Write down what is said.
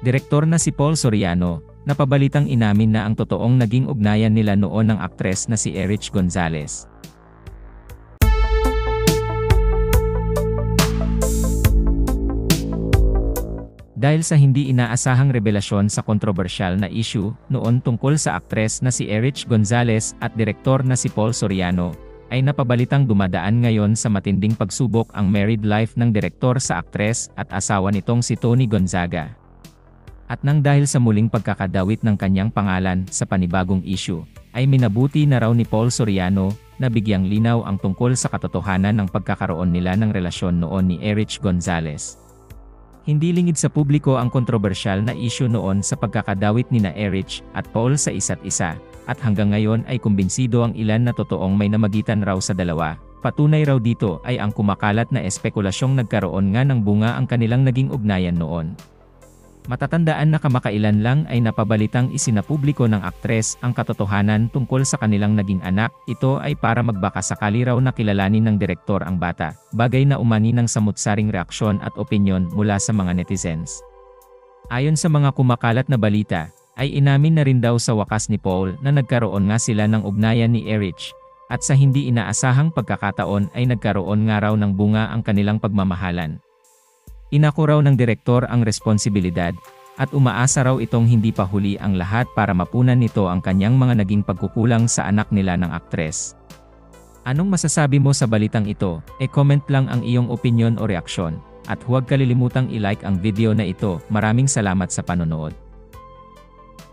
Direktor na si Paul Soriano, napabalitang inamin na ang totoong naging ugnayan nila noon ng aktres na si Erich Gonzalez. Dahil sa hindi inaasahang revelasyon sa kontrobersyal na issue noon tungkol sa aktres na si Erich Gonzalez at direktor na si Paul Soriano, ay napabalitang dumadaan ngayon sa matinding pagsubok ang married life ng direktor sa aktres at asawa nitong si Tony Gonzaga. At nang dahil sa muling pagkakadawit ng kanyang pangalan sa panibagong issue, ay minabuti na raw ni Paul Soriano na bigyang linaw ang tungkol sa katotohanan ng pagkakaroon nila ng relasyon noon ni Erich Gonzalez. Hindi lingid sa publiko ang kontrobersyal na issue noon sa pagkakadawit nina Erich at Paul sa isa't isa, at hanggang ngayon ay kumbinsido ang ilan na totoong may namagitan raw sa dalawa. Patunay raw dito ay ang kumakalat na espekulasyong nagkaroon nga ng bunga ang kanilang naging ugnayan noon. Matatandaan na kamakailan lang ay napabalitang isinapubliko ng aktres ang katotohanan tungkol sa kanilang naging anak. Ito ay para magbakasakali raw na kilalanin ng direktor ang bata, bagay na umani ng samut-saring reaksyon at opinyon mula sa mga netizens. Ayon sa mga kumakalat na balita, ay inamin na rin daw sa wakas ni Paul na nagkaroon nga sila ng ugnayan ni Erich, at sa hindi inaasahang pagkakataon ay nagkaroon nga raw ng bunga ang kanilang pagmamahalan. Inako raw ng direktor ang responsibilidad, at umaasa raw itong hindi pa huli ang lahat para mapunan nito ang kanyang mga naging pagkukulang sa anak nila ng aktres. Anong masasabi mo sa balitang ito? E-comment lang ang iyong opinyon o reaksyon, at huwag kalilimutang i-like ang video na ito. Maraming salamat sa panonood.